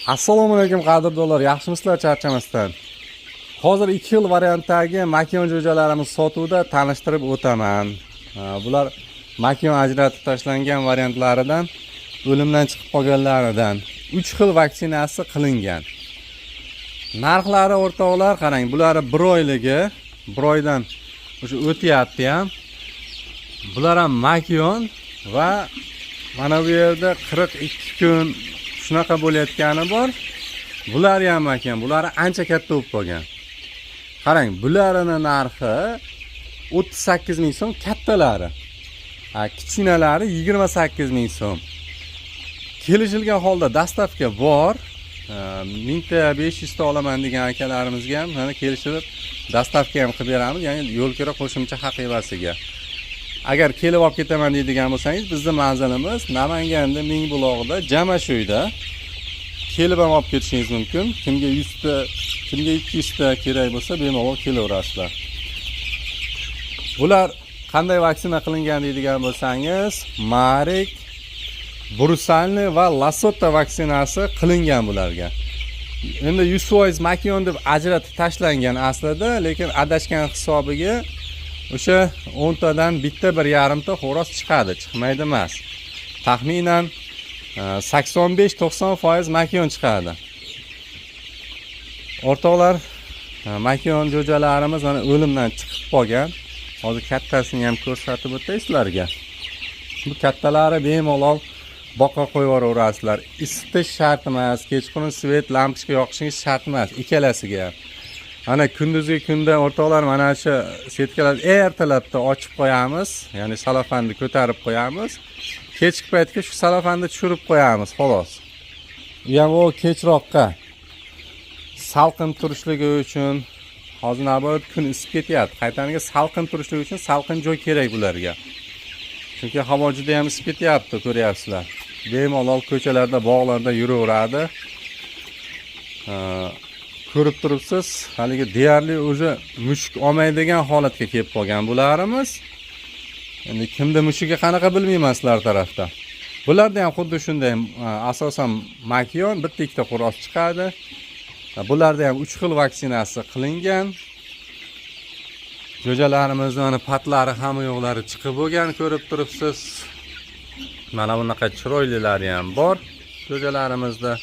Assalomu alaykum qadrdonlar, yaxshimisizlar charchamasdan. Hozir 2 xil variantdagi makion jo'jalarimiz sotuvda tanishtirib o'taman. Bular makion ajratib tashlangan variantlaridan, o'limdan chiqib qolganlaridan 3 xil vaksinasi qilingan. Narxlari o'rtoqlar, qarang, bular 1 oyligi, 1 oydan o'sha o'tyapti ham. Bular ham makion va mana bu yerda 42 kun shunaqa bo'layotgani bor. Bular ham ekan, bular ancha katta bo'lib qolgan. Qarang, bularning narxi 38 ming so'm kattalari. Kichkinalari 28 ming so'm. Kelishilgan holda dastavka bor. 1500 ta olaman degan akalarimizga ham mana kelishib dastavka ham qilib beramiz, ya'ni yo'l kira qo'shimcha haq evasiga. Agar kelib olib ketaman deydigan bo'lsangiz, bizning manzilimiz Namanganda Mingbulog'da, Jamashuyda. Kelib ham olib ketishingiz mumkin. Kimga 100 ta, kimga 200 ta kerak bo'lsa, bemalol kelaverasizlar. Bular qanday vaksina qilingan deydigan bo'lsangiz, Marik, Brusalni va Lasota vaksinasi qilingan bularga. Endi 100% makion deb ajratib tashlangan aslida, lekin adashgan hisobiga o'sha 10 tadan bitta 1,5 ta xo'roz chiqadi, chiqmaydi emas. Taxminan 85-90% makion chiqadi. O'rtoqlar, makion jo'jalarimiz mana o'limdan chiqib qolgan. Hozir kattasini ham ko'rsatib o'tay sizlarga. Bu kattalari bemalol boqqa qo'yaverasizlar. Isitish shart emas, kechqurun svet lampochka yoqishingiz shart emas, ikkalasiga. Ana kunduzgi kunda o'rtoqlar, mana shu setkalarni ertalabda ochib qo'yamiz, ya'ni salafanni ko'tarib qo'yamiz. Kechki paytga shu salafanni tushirib qo'yamiz, xolos. Bu ham o kechroqqa salqin turishligi uchun, hozir naborat kun isib ketyapti. Qaytaniga salqin turishligi uchun salqin joy kerak bularga. Chunki havo juda ham isib ketyapti, ko'ryapsizlar. Bemalol ko'chalarda, bog'larda yuraveradi. Ko'rib turibsiz, haligi deyarli o'zi mushuk olmaydigan holatga kelib qolgan bularimiz. Endi kimda mushugi qanaqa bilmayman sizlar tarafda. Bularda ham xuddi shunday, asosan makion, bitta ikkita xo'roz chiqadi. Bularda ham 3 xil vaksinasi qilingan. Jo'jalarimizning patlari hamma yo'qlari chiqib bo'lgan, ko'rib turibsiz. Mana bunaqa chiroylilari ham bor jo'jalarimizda.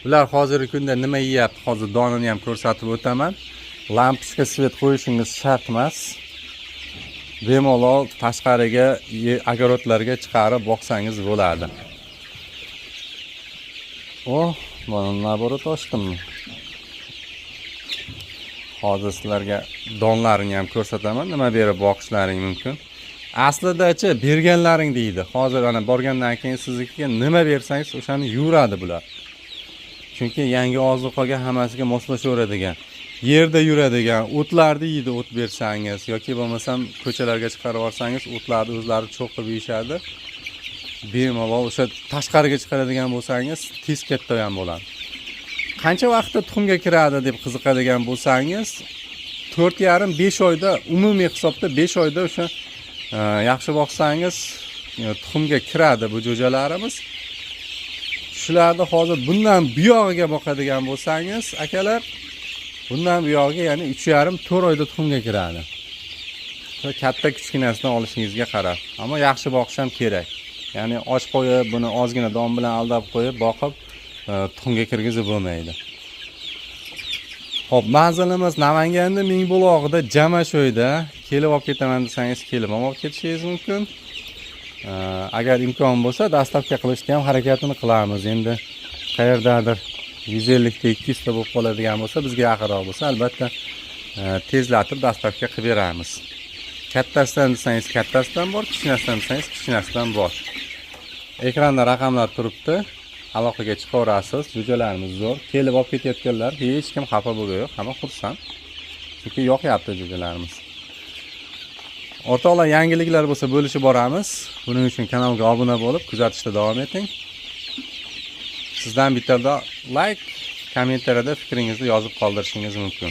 Bular hozirgi kunda nima yeyapti, hozir donini ham ko'rsatib o'taman. Lampochka svet qo'yishingiz shart emas. Bemalol tashqariga, огородlarga chiqarib boqsangiz bo'ladi. Mana naborat ochdimmi? Hozir sizlarga donlarini ham ko'rsataman, nima berib boqishlaring mumkin. Aslida-chi berganlaring deydi. Hozir ana borgandan keyin sizga nima bersangiz o'shani yuradi bular. Chunki yangi ozuqaga hammasiga moslashaveradigan, yerda yuradigan, o'tlarni yeydi, o't bersangiz yoki bo'lmasam ko'chalarga chiqarib yuborsangiz, o'tlarni o'zlari cho'qib yeyishadi. Bemalol o'sha tashqariga chiqaradigan bo'lsangiz, tez katta ham bo'ladi. Qancha vaqtda tuxumga kiradi deb qiziqadigan bo'lsangiz, 4,5-5 oyda, umumiy hisobda 5 oyda o'sha yaxshi boqsangiz tuxumga kiradi bu jo'jalarimiz. Shularni hozir bundan buyog'iga boqadigan bo'lsangiz, akalar, bundan buyog'iga, ya'ni 3,5-4 oyda tuxumga kiradi. Katta kichkinasidan olishingizga qarab, ammo yaxshi boqish ham kerak. Ya'ni och qo'yib, buni ozgina don bilan aldab qo'yib, boqib tuxumga kirgizib bo'lmaydi. Xo'p, manzilimiz Namanganda Mingbulog'ida, Jamashuyda. Kelib olib ketaman desangiz, kelib olib ketishingiz mumkin. Agar imkon bo'lsa, dastavka qilishga ham harakatini qilamiz. Endi qayerdadir 150 ta 200 ta bo'lib qoladigan bo'lsa, bizga yaqinroq bo'lsa, albatta tezlatib dastavka qilib beramiz. Kattasidan desangiz, kattasidan bor, kichkinasidan desangiz, kichkinasidan bor. Ekranda raqamlar turibdi. Aloqaga chiqaverasiz. Jo'jalarimiz zo'r. Kelib olib ketayotganlar hech kim xafa bo'lgani yo'q, hamma xursand. Chunki yoqyapti jo'jalarimiz. O'rtoqlar, yangiliklar bo'lsa bo'lishib boramiz. Buning uchun kanalga obuna bo'lib, kuzatishda davom eting. Sizdan bitta like, kommentariyada fikringizni yozib qoldirishingiz mumkin.